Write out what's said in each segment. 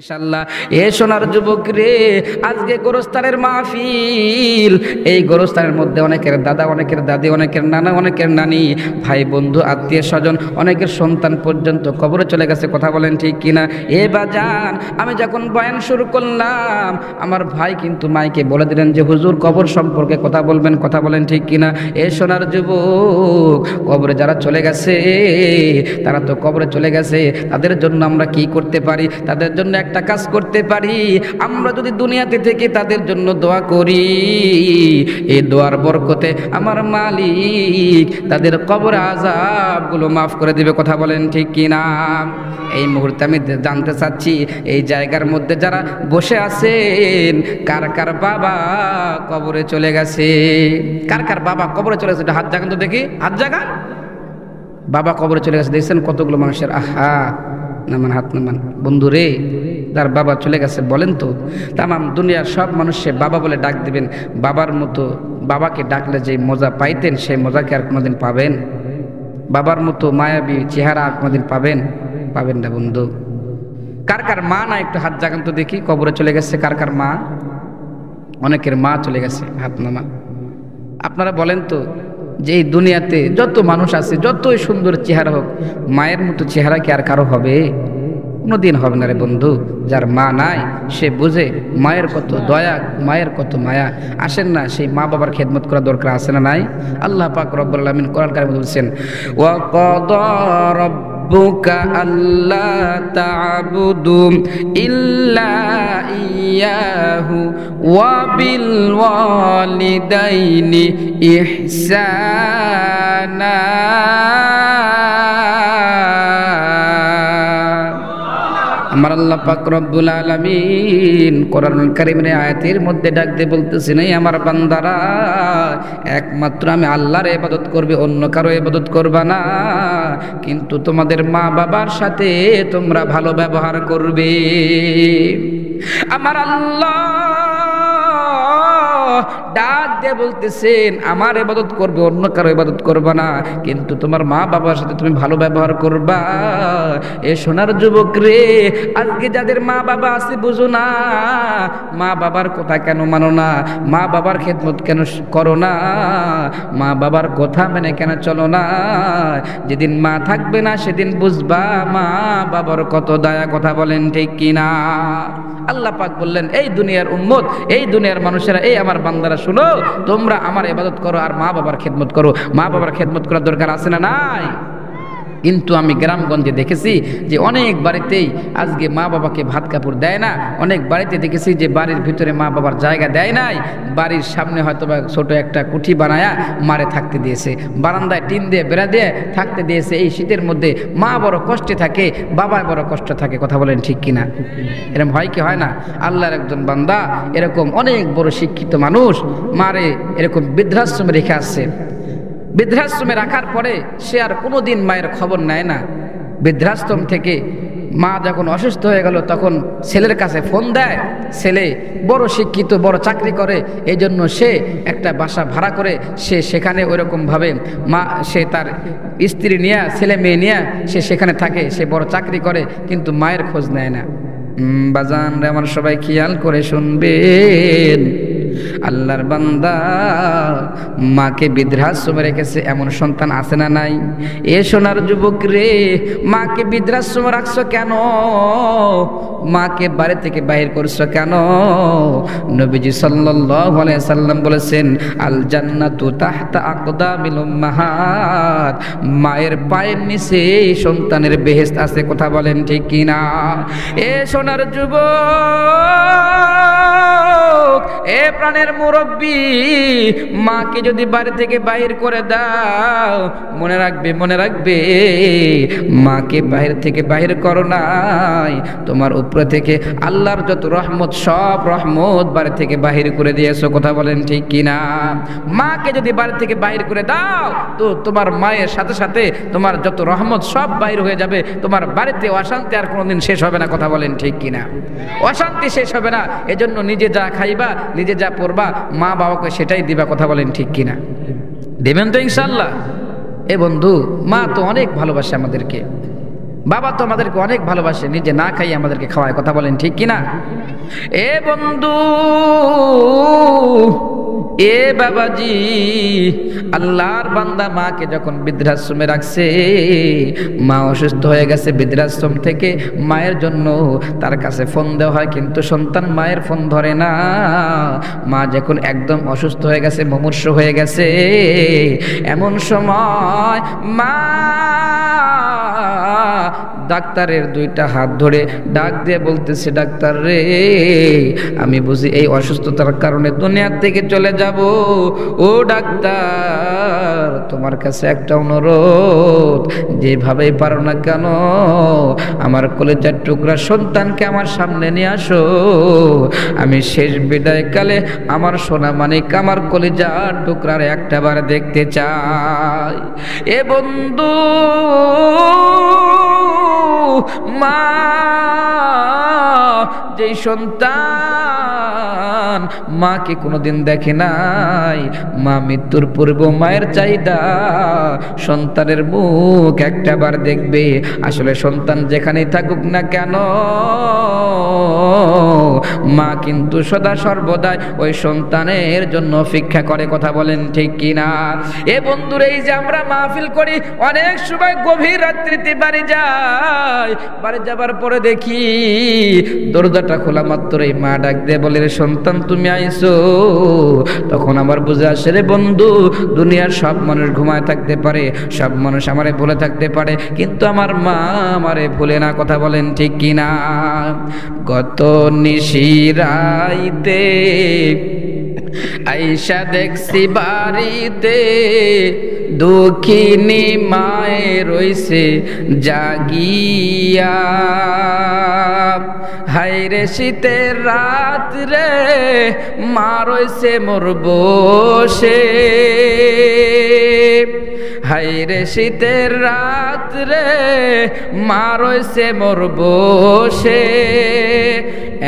ইনশাআল্লাহ। এ সোনার যুবক রে, আজকে গোরস্থানের মাহফিল। এই গোরস্থানের মধ্যে অনেকের দাদা, অনেকের দাদি, অনেকের নানা, অনেকের নানি, ভাই বন্ধু, আত্মীয় স্বজন, অনেকের সন্তান পর্যন্ত কবরে চলে গেছে। কথা বলেন ঠিক কিনা? এ বাজান, আমি যখন বয়ান শুরু করলাম, আমার ভাই কিন্তু মাইকে বলে দিলেন যে হুজুর কবর সম্পর্কে কথা বলবেন। কথা বলেন ঠিক কিনা? এ সোনার যুবক, কবরে যারা চলে গেছে তারা তো কবরে চলে গেছে, তাদের জন্য আমরা কি করতে পারি? তাদের জন্য একটা কাজ করতে পারি। আমরা যদি দুনিয়াতে থেকে তাদের জন্য দোয়া করি, এই দোয়ার বরকতে আমার মালিক তাদের কবর আযাবগুলো মাফ করে দিবে। কথা বলেন ঠিক কিনা? এই মুহূর্তে আমি জানতে চাচ্ছি, এই জায়গার মধ্যে যারা বসে আছেন, কার কার বাবা কবরে চলে গেছে? কার কার বাবা কবরে চলে গেছে? হাত জাগান তো দেখি, হাত জাগান। বাবা কবরে চলে গেছে, দেখছেন কতগুলো মানুষের। আহা, নামান, হাত নামান। বন্ধু রে, তার বাবা চলে গেছে, বলেন তো তামাম দুনিয়ার সব মানুষে বাবা বলে ডাক দিবেন। বাবার মতো বাবাকে ডাকলে যে মজা পাইতেন, সেই মজাকে আর কোনোদিন পাবেন? বাবার মতো মায়াবী চেহারা আর কোনোদিন পাবেন? পাবেন না বন্ধু। কার কার মা না একটু হাত জাগান তো দেখি, কবরে চলে গেছে কার কার মা? অনেকের মা চলে গেছে, হাত নামা। আপনারা বলেন তো, যে এই দুনিয়াতে যত মানুষ আছে, যতই সুন্দর চেহারা হোক, মায়ের মতো চেহারা কি আর কারো হবে? কোনোদিন হবে না রে বন্ধু। যার মা নাই সে বুঝে মায়ের কত দয়া, মায়ের কত মায়া। আসেন না, সেই মা বাবার খেদমত করা দরকার আছে না নাই? আল্লাহ পাক রব্বুল আলামিন কোরআন কারিমে বলছেন, ওয়া ক্বাদা রাব্বুকা আল্লা তা'বুদু ইল্লা ইয়াহু ওয়া বিল ওয়ালিদাইনি ইহসানা। আমার আল্লাহ পাক রব্বুল আলামিন কোরআনুল কারীমের আয়াতের মধ্যে ডাক দিয়ে বলতেছেন, এই আমার বান্দারা, একমাত্র আমি আল্লাহর ইবাদত করবে, অন্য কারো ইবাদত করবা না। কিন্তু তোমাদের মা বাবার সাথে তোমরা ভালো ব্যবহার করবে। আমার আল্লাহ ডাক দিয়ে বলতেছেন, আমার ইবাদত করবে, অন্য কারো ইবাদত করবা না, কিন্তু তোমার মা বাবার সাথে তুমি ভালো ব্যবহার করবা। এ সোনার যুবক রে, আজকে যাদের মা বাবা আছে বুঝো না, মা বাবার কথা কেন মানো না? মা বাবার খেদমত কেন করো না? মা বাবার কথা মেনে কেন চলো না? যেদিন মা থাকবে না সেদিন বুঝবা মা বাবার কত দয়া। কথা বলেন ঠিক কিনা? আল্লাহ পাক বললেন, এই দুনিয়ার উম্মত, এই দুনিয়ার মানুষেরা, এই আমার বান্দারা, শুনো, তোমরা আমার ইবাদত করো আর মা বাবার খেদমত করো। মা বাবার খেদমত করার দরকার আছে না নাই? কিন্তু আমি গ্রামগঞ্জে দেখেছি যে অনেক বাড়িতেই আজকে মা বাবাকে ভাত কাপড় দেয় না। অনেক বাড়িতে দেখেছি যে বাড়ির ভিতরে মা বাবার জায়গা দেয় নাই, বাড়ির সামনে হয়তো বা ছোট একটা কুঠি বানায়া মারে থাকতে দিয়েছে, বারান্দায় টিন দিয়ে বেড়া দিয়ে থাকতে দিয়েছে। এই শীতের মধ্যে মা বড় কষ্টে থাকে, বাবা বড় কষ্ট থাকে। কথা বলেন ঠিক কিনা? এরকম হয় কি হয় না? আল্লাহর একজন বান্দা এরকম অনেক বড় শিক্ষিত মানুষ মারে এরকম বৃদ্ধাশ্রমে রেখে আসছে। বৃদ্ধাশ্রমে রাখার পরে সে আর কোনোদিন মায়ের খবর নেয় না। বৃদ্ধাশ্রম থেকে মা যখন অসুস্থ হয়ে গেল, তখন ছেলের কাছে ফোন দেয়। ছেলে বড় শিক্ষিত, বড় চাকরি করে, এই জন্য সে একটা বাসা ভাড়া করে সে সেখানে ওইরকমভাবে সে তার স্ত্রী নিয়ে, ছেলে মেয়ে নিয়ে সে সেখানে থাকে। সে বড় চাকরি করে, কিন্তু মায়ের খোঁজ নেয় না। বাজান রে আমার, সবাই খেয়াল করে শুনবেন, আল্লাহর বান্দা মাকে বৃদ্ধাশ্রমে রেখেছে, এমন সন্তান আছে না নাই? এ সোনার যুবক রে, মাকে বৃদ্ধাশ্রমে রাখছো কেন? মাকে বাড়ি থেকে বাহির করছো কেন? নবীজি সাল্লাল্লাহু আলাইহি সাল্লাম বলেছেন, আল জান্নাতু তাহতা আকদামিল উম্মাহাত, মায়ের পায়ের নিচে সন্তানের বেহেশত আছে। কথা বলেন ঠিক কিনা? এ সোনার যুবক, এ প্রাণের মুরব্বী, মাকে যদি বাড়ি থেকে বাহির করে দাও, মনে রাখবে, মনে রাখবে, মাকে বাহির থেকে বাহির করো নাই, তোমার উপরে থেকে আল্লাহর যত রহমত, সব রহমত বাড়ি থেকে বাহির করে দিয়েছো। কথা বলেন ঠিক কিনা? মাকে যদি বাড়ি থেকে বাহির করে দাও, তো তোমার মায়ের সাথে সাথে তোমার যত রহমত সব বাহির হয়ে যাবে। তোমার বাড়িতে অশান্তি আর কোনোদিন শেষ হবে না। কথা বলেন ঠিক কিনা? অশান্তি শেষ হবে না। এজন্য নিজে যা খাইবা, নিজে যা পড়বা, মা বাবাকে সেটাই দিবা। কথা বলেন ঠিক কিনা? দেবেন তো ইনশাআল্লাহ? এ বন্ধু, মা তো অনেক ভালোবাসে আমাদেরকে। বাবা তো আমাদেরকে অনেক ভালোবাসে, নিজে না খাই আমাদেরকে খাওয়ায়, কথা বলেন ঠিক কিনা? এ বন্ধু, এ বাবাজি, আল্লাহর বান্দা মাকে যখন বৃদ্ধাশ্রমে রাখছে, মা অসুস্থ হয়ে গেছে, বৃদ্ধাশ্রম থেকে মায়ের জন্য তার কাছে ফোন দেওয়া হয়, কিন্তু সন্তান মায়ের ফোন ধরে না। মা যখন একদম অসুস্থ হয়ে গেছে, মুমূর্ষ হয়ে গেছে, এমন সময় মা ডাক্তারের দুইটা হাত ধরে ডাক দিয়ে বলতেছে, ডাক্তার রে, আমি বুঝি এই অসুস্থতার কারণে দুনিয়া থেকে চলে যাব। ও ডাক্তার, তোমার কাছে একটা অনুরোধ, যেভাবেই পারো না কেন আমার কলেজার টুকরা সন্তানকে আমার সামনে নিয়ে আসো। আমি শেষ বিদায়কালে আমার সোনা মানিক, আমার কলেজার টুকরার একটাবার দেখতে চাই। এ বন্ধু, মা যেই সন্তান মাকে কোনোদিন দেখে নাই, মা মৃত্যুর পূর্বে মায়ের চাহিদা সন্তানের মুখ একটাবার দেখবে। আসলে সন্তান যেখানেই থাকুক না কেন, মা কিন্তু সদা সর্বদাই ওই সন্তানের জন্য অপেক্ষা করে, কথা বলেন ঠিক কিনা? এ বন্ধুর, এই যে আমরা মাহফিল করি, অনেক সময় গভীর রাত্রিতে বাড়ি যাই, বাড়ি যাবার পরে দেখি দরজাটা খোলা মাত্রই মা ডাক দিয়ে বলে, রে সন্তান তুমি আইছো। তখন আমার বুঝে আসে, রে বন্ধু, দুনিয়ার সব মানুষ ঘুমায় থাকতে পারে, সব মানুষ আমারে ভুলে থাকতে পারে, কিন্তু আমার মা আমারে ভুলে না, কথা বলেন ঠিক কিনা? গত নিশিরাইতে আইসা দেখছি বাড়িতে, দুঃখিনী মায়ে রইছে জাগিয়া। হাইরে শীতের রাত রে, মা রইছে মোর বসে। হাইরে শীতের রাত রে, মা রইছে মোর বসে।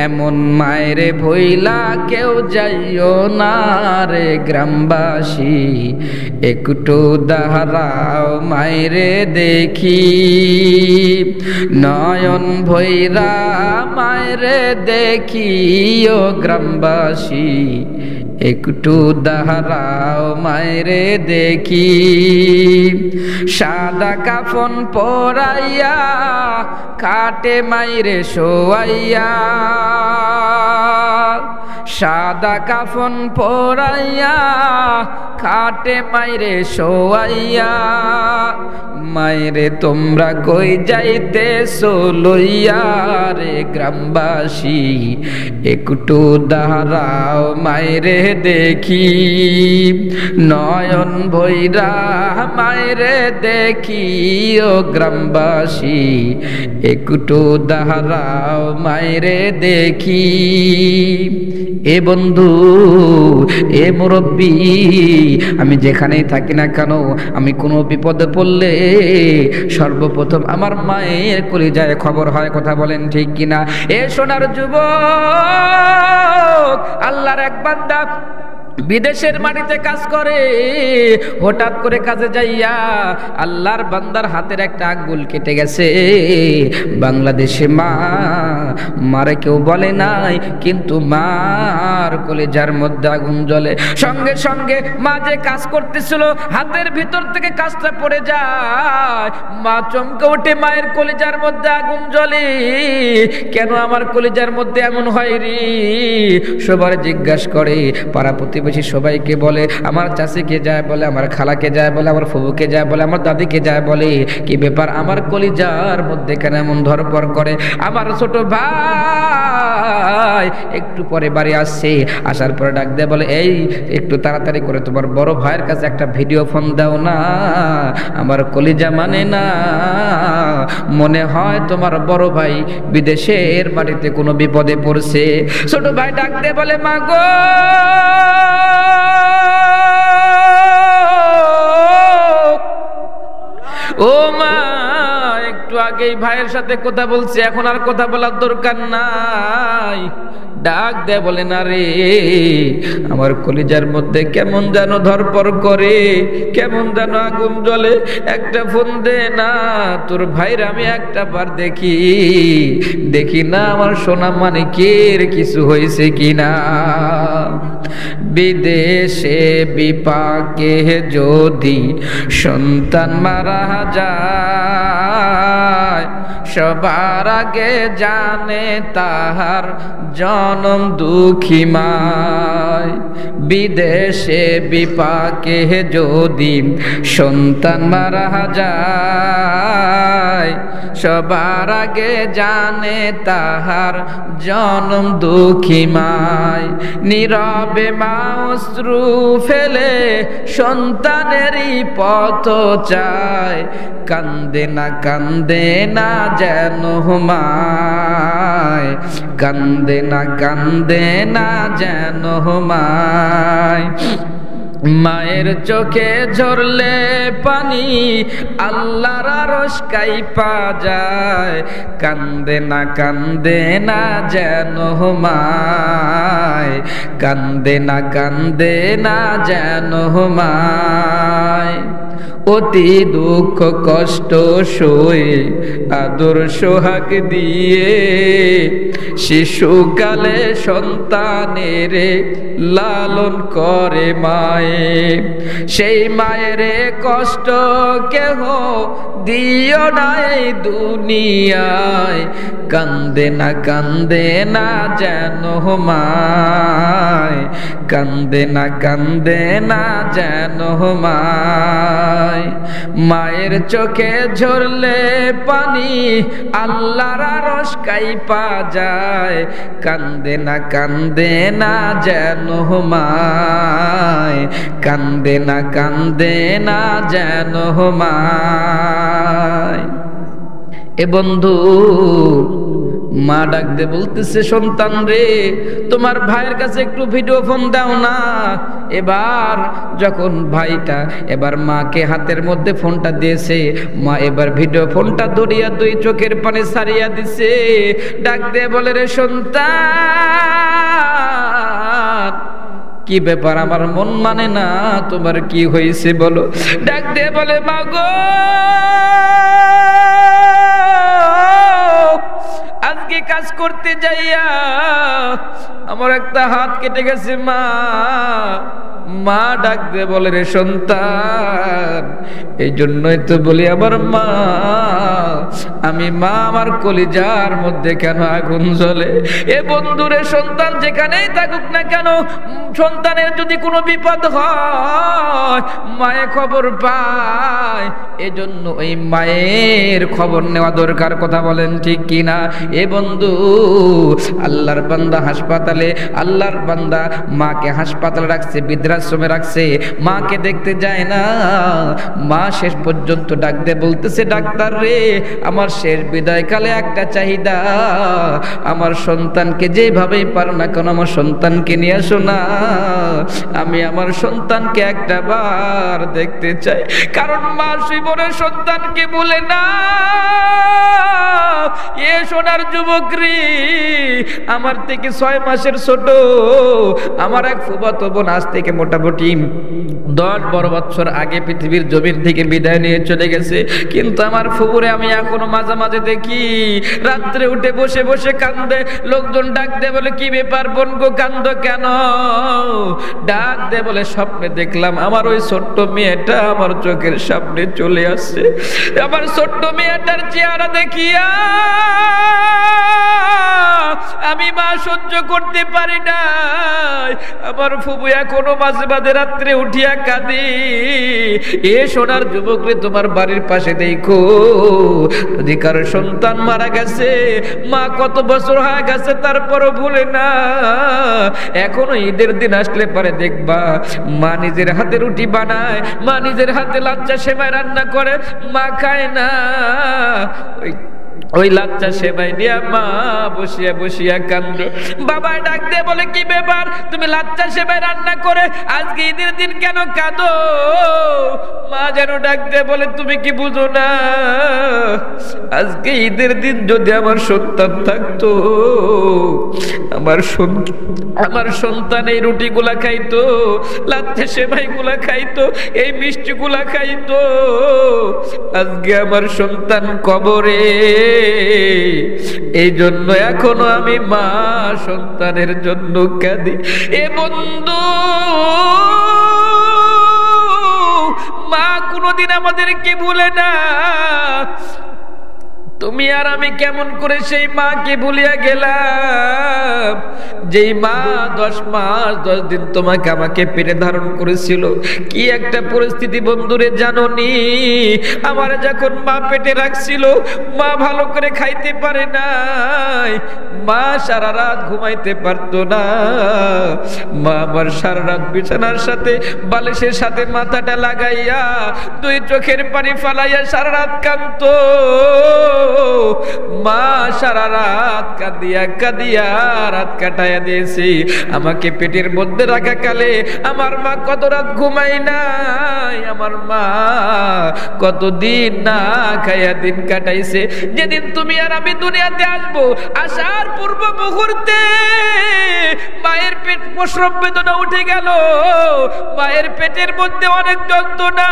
এমন মায়েরে ভইলা কেউ যাইও না রে গ্রামবাসী, একটু দাঁড়াও মায়েরে দেখি। নয়ন ভৈরা মায়েরে দেখি ও গ্রামবাসী, একটু দাঁড়াও মায়েরে দেখি। সাদা কাফন পরাইয়া খাটে মাইরে শোয়াইয়া, সাদা কাফন পরাইয়া খাটে মাইরে শোয়াইয়া। মায়েরে তোমরা কই যাইতেছো লইয়া রে গ্রামবাসী, একটু দাঁড়াও মায়েরে দেখি। নয়ন ভৈরা মায়েরে দেখি ও গ্রামবাসী, একটু দাঁড়াও মায়েরে দেখি। এ বন্ধু, এ মুরব্বী, আমি যেখানেই থাকি না কেন, আমি কোনো বিপদে পড়লে সর্বপ্রথম আমার মায়ের কলিজায় খবর হয়, কথা বলেন ঠিক কিনা? এ সোনার যুবক, আল্লাহর এক বান্দা বিদেশের মাটিতে কাজ করে, হঠাৎ করে কাজে যাইয়া আল্লাহর বান্দার হাতের একটা আঙ্গুল কেটে গেছে। বাংলাদেশে মা মারে কেউ বলে নাই, কিন্তু মার কলিজার মধ্যে আগুন জ্বলে। সঙ্গে সঙ্গে মা যে কাজ করতেছিল, হাতের ভিতর থেকে কাজটা পড়ে যায়, মা চমকে ওঠে, মায়ের কলিজার মধ্যে আগুন জ্বলে। কেন আমার কলিজার মধ্যে এমন হয় রে? সবার জিজ্ঞাসা করে, পাড়া প্রতিবেশী সবাইকে বলে, আমার চাষিকে যায় বলে, আমার খালাকে যায় বলে, আমার ফুবুকে যায় বলে, আমার দাদিকে যায় বলে, কি ব্যাপার আমার কলিজার মধ্যে কেন এমন ধরপর করে? আমার ছোট ভাই একটু পরে বাড়ি আসছে, আসার পরে ডাক দেয় বলে, এই একটু তাড়াতাড়ি করে তোমার বড় ভাইয়ের কাছে একটা ভিডিও ফোন দাও না, আমার কলিজা মানে না, মনে হয় তোমার বড় ভাই বিদেশের মাটিতে কোনো বিপদে পড়ছে। ছোট ভাই ডাক দেয় বলে, মা গো, ও মা, একটু আগেই ভাইয়ের সাথে কথা বলছি, এখন আর কথা বলার দরকার নাই। ডাক দেয় বলে, না রে, আমার কলিজার মধ্যে কেমন যেন ধরপড় করে, কেমন যেন আগুন জ্বলে, একটা ফোন দে না, তোর ভাইর আমি একটা বার দেখি না আমার সোনা মানিকের কিছু হয়েছে কিনা। বিদেশে বিপাকে যদি সন্তান মারা যায়, সবার আগে জানে তাহার জনম দুঃখী মায়। বিদেশে বিপাকে যদি সন্তান মারা যায়, সবার আগে জানে তাহার জনম দুঃখী মায়। নীরবে মা অশ্রু ফেলে সন্তানেরই পথ চায়, কান্দে না যেন মায়, কান্দে না যেন মায়। মায়ের চোখে ঝরলে পানি আল্লাহর আরশ কাইপা যায়, কান্দে না যেন মায়, কান্দে না যেন মায়। অতি দুঃখ কষ্ট সয়ে আদর সোহাগ দিয়ে শিশুকালে সন্তানের লালন করে মায়ে। সেই মায়ের কষ্ট কেহ দিও না এই দুনিয়ায়, কান্দে না যেন মায়, কান্দে না যেন মায়। মায়ের চোখে ঝরলে পানি আল্লাহর আরশ কাইপা যায়, কান্দে না যেন মায়, কান্দে না যেন মায়। এ বন্ধু, মা ডাক দে বলতেছে, সন্তান রে, তোমার ভাইয়ের কাছে একটু ভিডিও ফোন দাও না। এবার যখন ভাইটা এবার মাকে হাতের মধ্যে ফোনটা দিয়েছে, মা এবার ভিডিও ফোনটা ধরিয়া দুই চোখের পানি ছাড়িয়া দিছে। ডাক দে বলে, রে সন্তান, কি ব্যাপার, আমার মন মানে না, তোমার কি হয়েছে বলো। ডাক দে বলে, মা গো, আজকে কাজ করতে যাইয়া আমার একটা হাত কেটে গেছে মা। মা ডাক দে বলে, রে সন্তান, এই জন্যই তো বলি আমার মা, আমি মা, আমার কলিজার মধ্যে কেন আগুন জ্বলে। এ বন্ধুরে, সন্তান যেখানেই থাকুক না কেন, সন্তানের যদি কোনো বিপদ হয় মায়ে খবর পায়, এজন্য ওই মায়ের খবর নেওয়া দরকার। কথা বলেন ঠিক কিনা? এ বন্ধু, আল্লাহর বান্দা হাসপাতালে, আল্লাহর বান্দা মাকে হাসপাতালে রাখছে, বৃদ্ধাশ্রমে রাখছে, মাকে দেখতে যায় না। মা শেষ পর্যন্ত ডাক দিয়ে বলতেছে, ডাক্তার রে, আমার শেষ বিদায়কালে একটা চাহিদা, আমার সন্তানকে যেভাবেই পারো না কেন আমার সন্তানকে নিয়ে আসো না, আমি আমার সন্তানকে একটা বার দেখতে চাই। কারণ মা জীবনের সন্তানকে বলে না, এ সোনার যুবক রে, আমার থেকে 6 মাসের ছোট আমার এক ফুফাতো বোন আজ থেকে মোটামুটি 10-12 বছর আগে পৃথিবীর জমিন থেকে বিদায় নিয়ে চলে গেছে। কিন্তু আমার ফুফুরে আমি এখনো মাঝে মাঝে দেখি রাত্রে উঠে বসে বসে কান্দে। লোকজন ডাক দে বলে, কি ব্যাপার বোন গো, কান্দো কেন? ডাক দে বলে, স্বপ্নে দেখলাম আমার ওই ছোট্ট মেয়েটা আমার চোখের সামনে চলে আসছে। আমার ছোট্ট মেয়েটার চেহারা দেখিয়া আমি মা সহ্য করতে পারি না। আমার ফুফু এখনো মাঝে মাঝে রাত্রে উঠিয়া কাঁদি। এ সোনার যুবক রে, তোমার বাড়ির পাশে দেখো, যদি কারো সন্তান মারা গেছে, মা কত বছর হয়ে গেছে তারপরও ভুলে না। এখনো ঈদের দিন আসলে পারে দেখবা মা নিজের হাতে রুটি বানায়, মা নিজের হাতে লাচ্চা সেমাই রান্না করে, মা খায় না। ওই ওই লাচ্চা সেমাই নিয়ে মা বসিয়া বসিয়া কান্দ। বাবা ডাক দিয়ে বলে, কি ব্যাপার, তুমি লাচ্চা সেমাই রান্না করে আজকে ঈদের দিন কেন কাঁদো? মা যেন ডাক দিয়ে বলে, তুমি কি বুঝো না, আজকে ঈদের দিন যদি আমার সন্তান থাকতো, আমার সন্তান এই রুটিগুলা খাইতো, লাচ্চা সেমাই গুলা খাইতো, এই মিষ্টি গুলা খাইতো, আজকে আমার সন্তান কবরে। এই জন্য এখনো আমি মা সন্তানের জন্য কাঁদি। এ বন্ধু, মা কোনোদিন আমাদেরকে ভুলে না। তুমি আর আমি কেমন করে সেই মাকে ভুলিয়া গেলাম, যেই মা 10 মাস 10 দিন তোমাকে আমাকে পেটে ধারণ করেছিল। কি একটা পরিস্থিতি বন্ধুরে জানোনি? আমার যখন মা পেটে রাখছিল, মা ভালো করে খাইতে পারে নাই, মা সারা রাত ঘুমাইতে পারতো না। মা আমার সারা রাত বিছানার সাথে বালিশের সাথে মাথাটা লাগাইয়া 2 চোখের পানি ফালাইয়া সারা রাত কাঁদতো। মা সারা রাত কাঁদিয়া কাঁদিয়া রাত কাটাইয়া দিয়েছি। আমাকে পেটের মধ্যে রাখা কালে আমার মা কত রাত ঘুমাই নাই, আমার মা কতদিন না খাইয়া দিন কাটাইছে। যেদিন তুমি আর আমি দুনিয়াতে আসবো, আসার পূর্ব মুহূর্তে মায়ের পেট প্রসব বেদনা উঠে গেল, মায়ের পেটের মধ্যে অনেক যন্ত্রণা।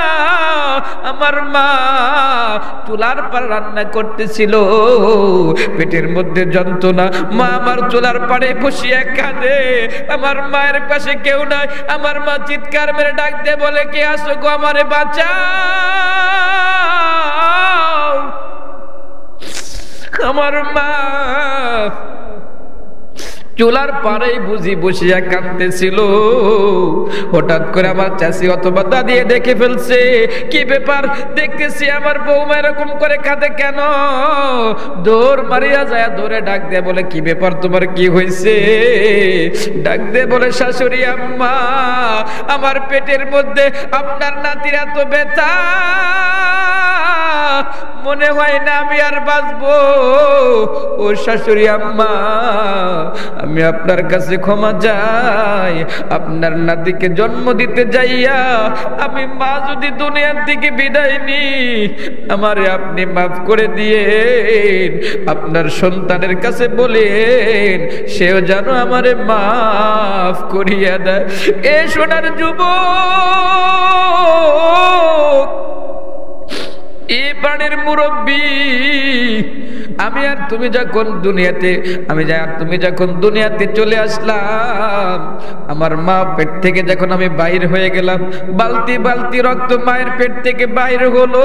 আমার মা চুলার পর রান্না করতেছিল, পেটের মধ্যে যন্ত্রণা, মা আমার চুলার পাড়ে বসিয়া কাঁদে। আমার মায়ের পাশে কেউ নাই। আমার মা চিৎকার মেরে ডাক দিয়ে বলে, কে আসো গো, আমারে বাঁচাও। আমার মা চুলার পাড়েই বুঝি বসিয়া কাঁদতেছিল। হঠাৎ করে আমার চাচি অথবা দাদি দেখে ফেলছে। কি ব্যাপার, দেখতেছি আমার বৌমা এরকম করে কাঁদে কেন? দৌড় মারিয়া যায়, দৌড়ে ডাক দিয়ে বলে, কি ব্যাপার, তোমার কি হয়েছে? ডাক দিয়ে বলে, শাশুড়ি আম্মা, আমার পেটের মধ্যে আপনার নাতির এত ব্যথা, মনে হয় না আমি আর বাঁচবো। ও শাশুড়ি আম্মা, আমি আপনার কাছে ক্ষমা চাই। আপনার নাতিকে জন্ম দিতে যাইয়া আমি মা যদি দুনিয়ার থেকে বিদায় নি, আমারে আপনি মাফ করে দিয়েন। আপনার সন্তানের কাছে বলেন, সেও যেন আমারে মাফ করিয়া দেয়। এ সোনার যুবক, এ প্রাণের মুরব্বী, আমি আর তুমি যখন দুনিয়াতে চলে আসলাম, আমার মা পেট থেকে যখন আমি বাইর হয়ে গেলাম, বালতি বালতি রক্ত মায়ের পেট থেকে বাইর হলো।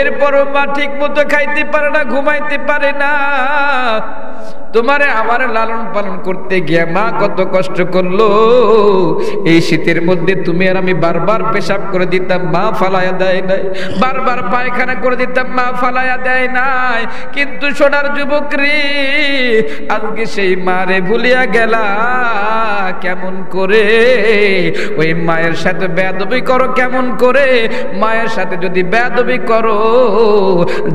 এরপরও মা ঠিক মতো খাইতে পারে না, ঘুমাইতে পারে না। তোমারে আমারে লালন পালন করতে গিয়ে মা কত কষ্ট করলো। এই শীতের মধ্যে তুমি আর আমি বারবার পেশাব করে দিতাম, মা ফালাইয়া দেয় নাই। বারবার পায়খানা করে দিতাম, মা ফালাইয়া দেয় নাই। কিন্তু সোনার যুবক রে, আজকে সেই মারে ভুলিয়া গেলা কেমন করে? ওই মায়ের সাথে বেয়াদবি করো কেমন করে? মায়ের সাথে যদি বেয়াদবি করো,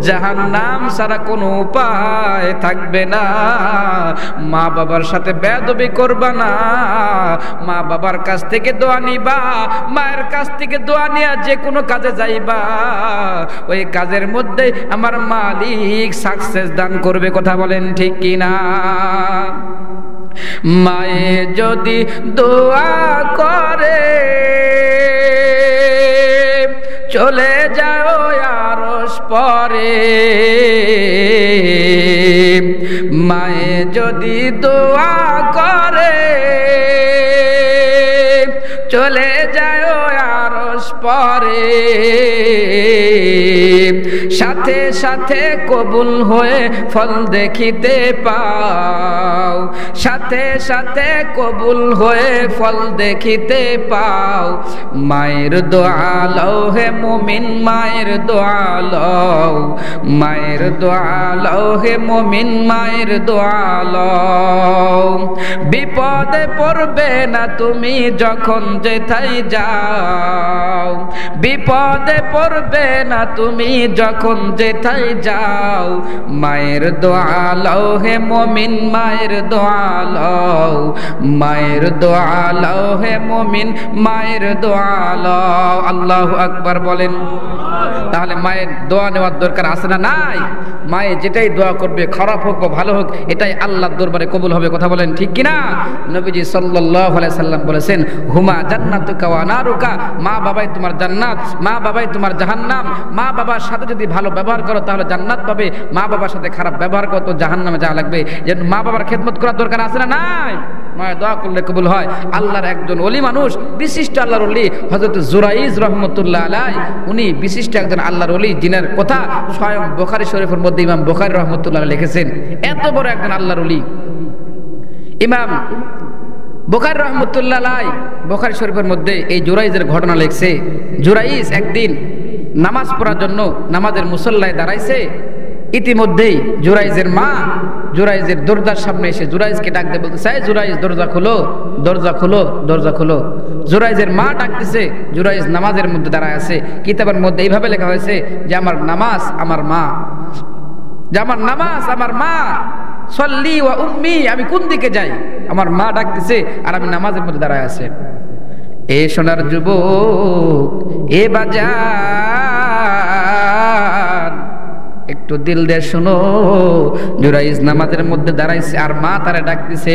জাহান্নাম ছাড়া কোনো উপায় থাকবে না। মা বাবার সাথে বেয়াদবি করবা না, মা বাবার কাছ থেকে দোয়া নিবা, মায়ের কাছ থেকে দোয়া নিয়া যে কোনো কাজে যাইবা, ওই কাজের মধ্যে আমার মালিক সাকসেস দান করবে। কথা বলেন ঠিক কিনা? মায়ে যদি দোয়া করে চলে যাও আরশ পরে, মায়ে যদি দোয়া করে চলে যায় আরশ পরে, সাথে সাথে কবুল হয়ে ফল দেখিতে পাও, সাথে সাথে কবুল হয়ে ফল দেখিতে পাও। মায়ের দোয়া লও হে মুমিন, মায়ের দোয়া লও, মায়ের দোয়া লও হে মুমিন, মায়ের দোয়া লও। বিপদে পড়বে না তুমি যখন যেথায় যাও, বিপদে পড়বে না তুমি যখন যেথায় যাও। মায়ের দোয়া লও হে মুমিন, মায়ের দোয়া লও, মায়ের দোয়া লও হে মুমিন, মায়ের দোয়া লও। আল্লাহু আকবার বলেন। তাহলে মায়ের দোয়া নেওয়ার দরকার আছে না নাই? মায়ে যেটাই দোয়া করবে, খারাপ হোক বা ভালো হোক, এটাই আল্লাহর দরবারে কবুল হবে। কথা বলেন ঠিক কিনা? নবীজি সাল্লাল্লাহু আলাইহি সাল্লাম বলেছেন, হুমা জান্নাতুকা ওয়া নারুকা, মা বাবাই তোমার জান্নাত, মা বাবাই তোমার জাহান্নাম। মা বাবার সাথে যদি ভালো ব্যবহার করো তাহলে জান্নাত পাবে, মা বাবার সাথে খারাপ ব্যবহার করো তো জাহান্নামে যাওয়া লাগবে। যে মা বাবার খেদমত করার দরকার আছে না নাই? মায়ের দোয়া করলে কবুল হয়। আল্লাহর একজন ওলি মানুষ, বিশিষ্ট আল্লাহর ওলি হযরত জুরাইজ রাহমাতুল্লাহ আলাইহি, উনি বিশিষ্ট একজন আল্লাহর ওলি, যিনার কথা স্বয়ং বুখারী শরীফের মধ্যে ইমাম বুখারী রাহমাতুল্লাহ আলাইহি লিখেছেন। এত বড় একজন আল্লাহর ওলি ইমাম বুখারী রাহমাতুল্লাহ আলাইহি বুখারী শরীফের মধ্যে এই জুরাইজের ঘটনা লিখছে। জুরাইজ একদিন নামাজ পড়ার জন্য নামাজের মুসল্লায় দাঁড়াইছে। ইতিমধ্যেই জুরাইজের মা জুরাইজের দরজার সামনে এসে জুরাইজকে ডাক দিয়ে বলতেছে, জুরাইজ দরজা খোলো, দরজা খোলো, দরজা খোলো। জুরাইজের মা ডাকতেছে, জুরাইজ নামাজের মধ্যে দাঁড়ায় আছে। কিতাবের মধ্যে এইভাবে লেখা হয়েছে যে আমার নামাজ আমার মা, যে আমার নামাজ আমার মা, সল্লি ওয়া উম্মি, আমি কোন দিকে যাই? আমার মা ডাকতেছে আর আমি নামাজের মধ্যে দাঁড়ায় আছে। এ সোনার যুবক, এ বাজার, একটু দিল দিয়ে শুনো। জুরাইজ নামাজের মধ্যে দাঁড়াইছে আর মা তারে ডাকতেছে।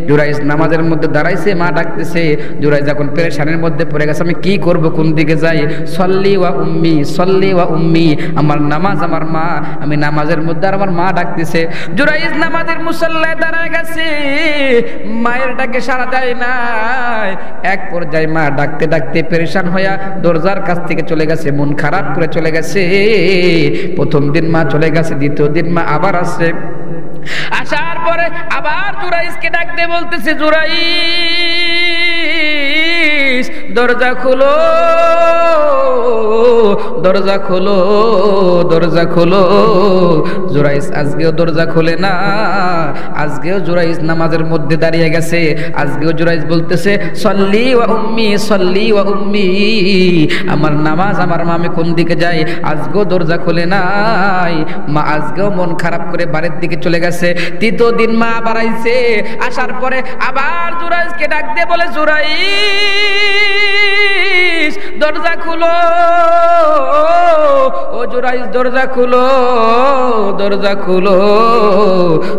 জুরাইজ নামাজের মধ্যে দাঁড়াইছে, মা ডাকতেছে। জুরাইজ যখন পেরেশানির মধ্যে পড়ে গেছে, আমি কি করব, কোন দিকে যাই? সল্লি ওয়া উম্মি, সল্লি ওয়া উম্মি, আমার নামাজ আমার মা, আমি নামাজের মধ্যে আর আমার মা ডাকতেছে। জুরাইজ নামাজের মুসল্লায় দাঁড়ায় গেছে, মায়ের ডাকে সাড়া দেয় না। এক পর্যায়ে মা ডাকতে ডাকতে পেরেশান হইয়া দরজার কাছ থেকে চলে গেছে, মন খারাপ করে চলে গেছে। প্রথম দিন মা চলে গেছে, দ্বিতীয় দিন মা আবার আসছে। আসার পরে আবার জুরাইজকে ডাক দিয়ে বলতেছে, জুরাইজ দরজা খোলো, দরজা খোলো, দরজা খোলো। জুরাইজ আজকেও দরজা খোলে না। আজকেও জুরাইজ নামাজের মধ্যে দাঁড়িয়ে গেছে। আজকেও জুরাইজ বলতেছে, সল্লি ওয়া উম্মি, সল্লি ওয়া উম্মি, আমার নামাজ আমার মা, আমি কোন দিকে যাই? আজকেও দরজা খোলে নাই। মা আজকেও মন খারাপ করে বাড়ির দিকে চলে গেছে। তৃতীয় দিন মা আবার আইছে। আসার পরে আবার জুরাইজকে ডাক দিয়ে বলে, জুরাইজ দরজা খুলো, ও জুরাইজ দরজা খুলো, দরজা খুলো।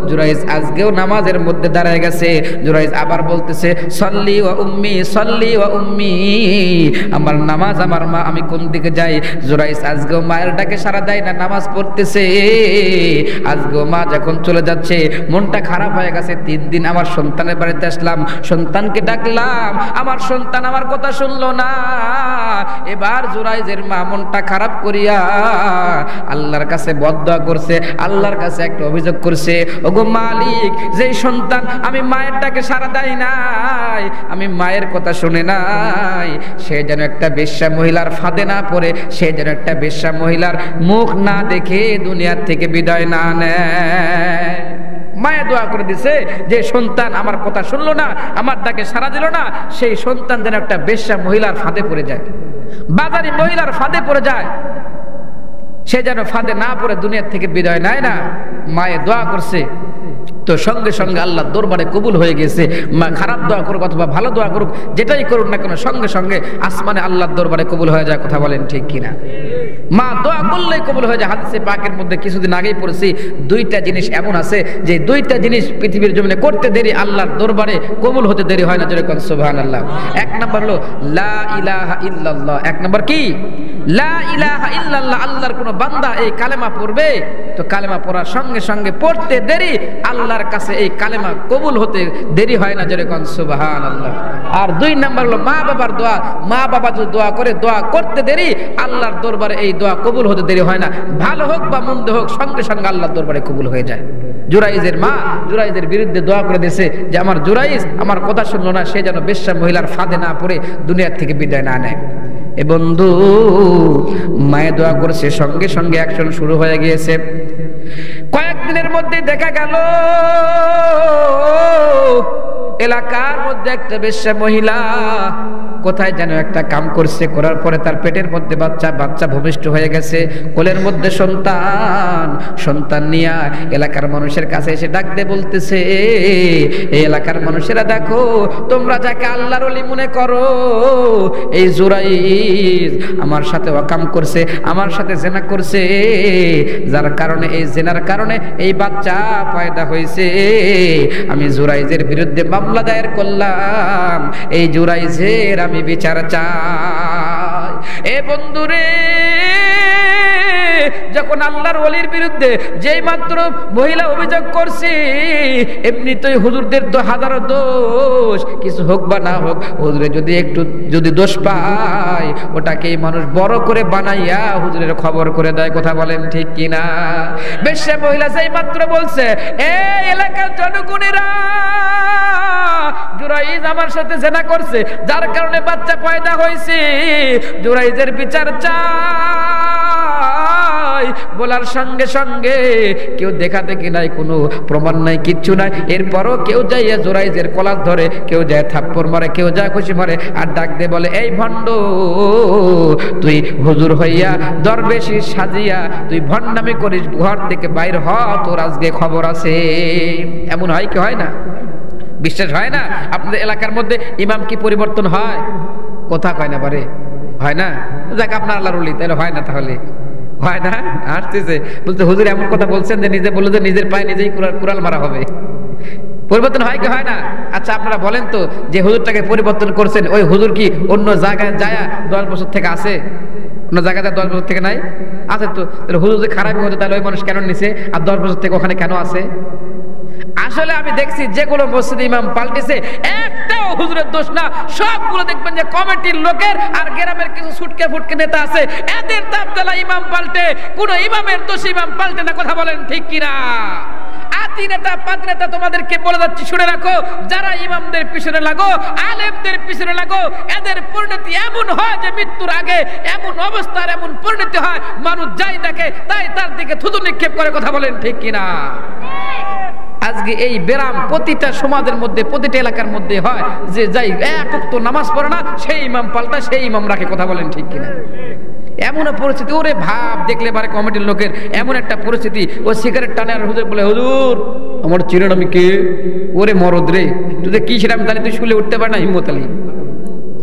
জুরাইজ আজকেও নামাজের মধ্যে দাঁড়ায় গেছে। জুরাইজ আবার বলতেছে, সল্লি ওয়া উম্মি, সল্লি ওয়া উম্মি, আমার নামাজ আমার মা, আমি কোন দিকে যাই? জুরাইজ আজকেও মায়ের ডাকে সাড়া দেয় না, নামাজ পড়তেছে। আজকেও মা যখন চলে যাচ্ছে, মনটা খারাপ হয়ে গেছে। 3 দিন আমার সন্তানের বাড়িতে আসলাম, সন্তানকে ডাকলাম, আমার সন্তান আমার কথা শুনলো না। এবার জুরাইজের মা মনটা খারাপ করিয়া আল্লাহর কাছে বদদোয়া করছে, আল্লাহর কাছে একটা অভিযোগ করছে, ওগো মালিক, যেই সন্তান আমি মায়ের ডাকে সাড়া দেয় নাই, আমি মায়ের কথা শুনে নাই, সে যেন একটা বেশ্যা মহিলার ফাঁদে না পড়ে, সে যেন একটা বেশ্যা মহিলার মুখ না দেখে দুনিয়ার থেকে বিদায় না নেয়। মায়ে দোয়া করে দিছে যে সন্তান আমার কথা শুনলো না, আমার ডাকে সাড়া দিল না, সেই সন্তান যেন একটা বেশ্যা মহিলার ফাঁদে পড়ে যায়, বাজারি মহিলার ফাঁদে পড়ে যায়, সে যেন ফাঁদে না পড়ে দুনিয়ার থেকে বিদায় নেয় না। মায়ে দোয়া করছে, তো সঙ্গে সঙ্গে আল্লাহর দরবারে কবুল হয়ে গেছে। মা খারাপ দোয়া করুক অথবা ভালো দোয়া করুক, যেটাই করুক না কেন, সঙ্গে সঙ্গে আসমানে আল্লাহর দরবারে কবুল হয়ে যায়। কথা বলেন ঠিক কিনা? মা দোয়া করলেই কবুল হয়ে যায়। হাদিসে পাকের মধ্যে কিছুদিন আগেই পড়েছি, 2টা জিনিস এমন আছে যে 2টা জিনিস পৃথিবীর জমিনে করতে দেরি, আল্লাহর দরবারে কবুল হতে দেরি হয় না। যেরকম সুবহানাল্লাহ। 1 নম্বর হলো লা ইলাহা ইল্লাল্লাহ। 1 নম্বর কি? লা ইলাহা ইল্লাল্লাহ। আল্লাহর কোন বান্দা এই কালেমা পড়বে, তো কালেমা পড়ার সঙ্গে সঙ্গে পড়তে দেরি, আল্লাহর কাছে এই কালেমা কবুল হতে দেরি হয় না। যেরকম সুবহানাল্লাহ। আর 2 নম্বর হলো মা বাবার দোয়া। মা বাবা যদি দোয়া করে, দোয়া করতে দেরি, আল্লাহর দরবারে এই দোয়া কবুল হতে দেরি হয় না। ভালো হোক বা মন্দ হোক, সঙ্গে সঙ্গে আল্লাহর দরবারে কবুল হয়ে যায়। জুরাইজের মা জুরাইজের বিরুদ্ধে দোয়া করে দিয়েছে যে আমার জুরাইজ আমার কথা শুনলো না, সে যেন বেশ্যা মহিলার ফাঁদে না পড়ে দুনিয়ার থেকে বিদায় না নেয়। এ বন্ধু, মায়ে দোয়া করেছে, সঙ্গে সঙ্গে অ্যাকশন শুরু হয়ে গিয়েছে। কয়েকদিনের মধ্যে দেখা গেল এলাকার মধ্যে একটা বেশ্যা মহিলা কোথায় যেন একটা কাম করছে, করার পরে তার পেটের মধ্যে বাচ্চা ভূমিষ্ঠ হয়ে গেছে, কোলের মধ্যে সন্তান নিয়ে এলাকার মানুষের কাছে এসে ডাক দিয়ে বলতেছে, এই এলাকার মানুষেরা দেখো, তোমরা যাকে আল্লাহর ওলি মনে করো, এই জুরাইজ আমার সাথে ওয়াকাম করছে, আমার সাথে জেনা করছে, যার কারণে এই জেনার কারণে এই বাচ্চা পয়দা হয়েছে। আমি জুরাইজের বিরুদ্ধে মামলা দায়ের করলাম, এই জুরাইজের আমি বিচার চাই। এ বন্ধুরে, যখন আল্লাহর ওলির বিরুদ্ধে যেই মাত্র মহিলা অভিযোগ করছে, এমনিতেই হুজুরদের তো হাজারো দোষ, কিছু হোক বা না হোক, হুজুরে যদি দোষ পায় ওটাকে মানুষ বড় করে বানাইয়া হুজুরের খবর করে দেয়। কথা বলেন ঠিক কিনা? বেশ্যা মহিলা যেই মাত্র বলছে, এই এলাকার জনগণেরা, জুরাইজ আমার সাথে জেনা করছে, যার কারণে বাচ্চা পয়দা হয়েছে, জুরাইজের বিচার চাই বলার সঙ্গে সঙ্গে কেউ দেখা দেখি নাই, কোনো প্রমাণ নাই, কিচ্ছু নাই, এরপরও কেউ যাইয়া জুরাইজের কলার ধরে, কেউ যায় থাপ্পড় মারে, কেউ যায় খুশি মারে, আর ডাক দিয়ে বলে, এই ভণ্ড, তুই হুজুর হইয়া দরবেশি সাজিয়া তুই ভণ্ডামি করিস, ঘর থেকে বাইর হ, তোর আজকে খবর আছে। এমন হয় কি হয় না? বিশ্বাস হয় না? আপনাদের এলাকার মধ্যে ইমাম কি পরিবর্তন হয়? কথা কয় না পারে, হয় না? যাক, আপনার আল্লাহর ওলি, তাহলে হয় না? তাহলে হয় না? আসতেছে বলতে, হুজুর এমন কথা বলছেন যে নিজে বললো যে নিজের পায়ে নিজেই কুড়াল মারা হবে। পরিবর্তন হয় কি হয় না? আচ্ছা, আপনারা বলেন তো, যে হুজুরটাকে পরিবর্তন করছেন, ওই হুজুর কি অন্য জায়গায় যায় 10 বছর থেকে আছে? অন্য জায়গায় 10 বছর থেকে নাই? আছে তো। তাহলে হুজুর যে খারাপ হতো, তাহলে ওই মানুষ কেন নিছে? আর 10 বছর থেকে ওখানে কেন আছে? আসলে আমি দেখছি যেগুলো মসজিদে ইমাম পাল্টেছে, একটাও হুজুরের দোষ না, সবগুলো দেখবেন যে কমিটির লোকের আর গ্রামের কিছু ছুটকে ফুটকে নেতা আছে, এদের তাবদালা ইমাম পাল্টে, কোন ইমামের দোষ ইমাম পাল্টে না। কথা বলেন ঠিক কিনা? আতি নেতা পাতি নেতা তোমাদেরকে বলে যাচ্ছি, শুনে রাখো, যারা ইমামদের পিছনে লাগো, আলেমদের পিছনে লাগো, এদের পরিণতি এমন হয় যে মৃত্যুর আগে এমন অবস্থার এমন পরিণতি হয়, মানুষ যাই দেখে তাই তার দিকে থুতু নিক্ষেপ করে। কথা বলেন ঠিক কিনা? আজকে এই ব্যারাম প্রতিটা সমাজের মধ্যে, প্রতিটা এলাকার মধ্যে হয় যে যাই এক ওয়াক্ত নামাজ পড়ে না, সেই ইমাম পাল্টা, সেই ইমাম রাখে। কথা বলেন ঠিক কিনা? এমন পরিস্থিতি, ওরে ভাব দেখলে পারে কমিটির লোকের এমন একটা পরিস্থিতি, ও সিগারেট টানে আর হুজুর বলে, হুজুর আমার চিনেন আমি কে? ওরে মরদ রে, তুই কি সেটা আমি জানি, তুই শুলে উঠতে পারে না হিম্মত আলী,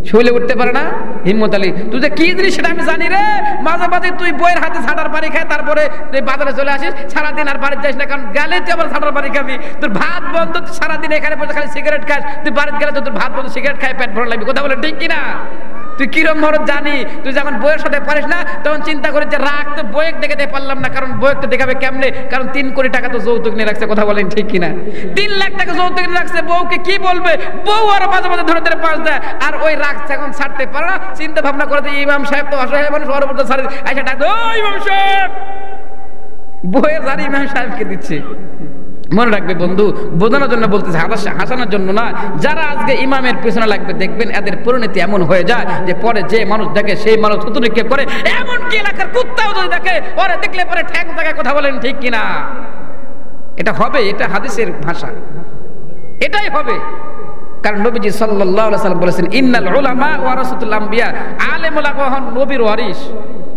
শুলে উঠতে পারে না হিম্মত আলী, তুই যে কি জিনিস সেটা আমি জানি রে। মাঝে মাঝে তুই বইয়ের হাতে ঝাঁটার বাড়ি খায়, তারপরে তুই বাজারে চলে আসিস, সারাদিন আর বাড়িতে যাস না, কারণ গেলে তুই আবার ঝাঁটার বাড়ি খাবি, তোর ভাত বন্ধ, তুই সারাদিন এখানে বসে খালি সিগারেট খাস, তুই বাড়িতে গেলে তোর ভাত বন্ধ, সিগারেট খায় পেট ভরা লাগবে। কথা বলে ঠিক কিনা? তুই কিরম মরদ জানি? তুই যখন বইয়ের সাথে পারিস না, তখন চিন্তা করিস যে রাখ, তো বইয়ের দেখে পারলাম না, কারণ বইয়ের তো দেখাবে কেমনে, কারণ 3 কোটি টাকা তো যৌতুক নিয়ে রাখছে। কথা বলেন ঠিক কিনা? 3 লাখ টাকা যৌতুক নিয়ে রাখছে, বউকে কি বলবে? বউ আরো মাঝে মাঝে ধরে ধরে পাশ দেয়, আর ওই রাখছে এখন ছাড়তে পারে না, চিন্তা ভাবনা করে যে ইমাম সাহেব তো অসহায় মানুষ, ওর উপর তো ছাড়ে, আইসা ডাক, ও ইমাম সাহেব, বইয়ের জারি ইমাম সাহেবকে দিচ্ছে। মনে রাখবে বন্ধু, বোঝানোর জন্য বলতেছে, হাসানোর জন্য না। যারা আজকে ইমামের পেছনে লাগবে, দেখবেন এদের পরিণতি এমন হয়ে যায় যে পরে যে মানুষ দেখে সেই মানুষ থুতু নিক্ষেপ করে। এমনকি এলাকার কুত্তাও যদি দেখে, ওরা দেখলে পরে ঠ্যাং জায়গায়। কথা বলেন ঠিক কিনা? এটা হবে, এটা হাদিসের ভাষা, এটাই হবে। কারণ নবীজি সাল্লাল্লাহু আলাইহি ওয়াসাল্লাম বলেছেন, ইন্নাল উলামা ওয়ারাসাতুল আম্বিয়া, আলেম ওলামা হন নবীর ওয়ারিস।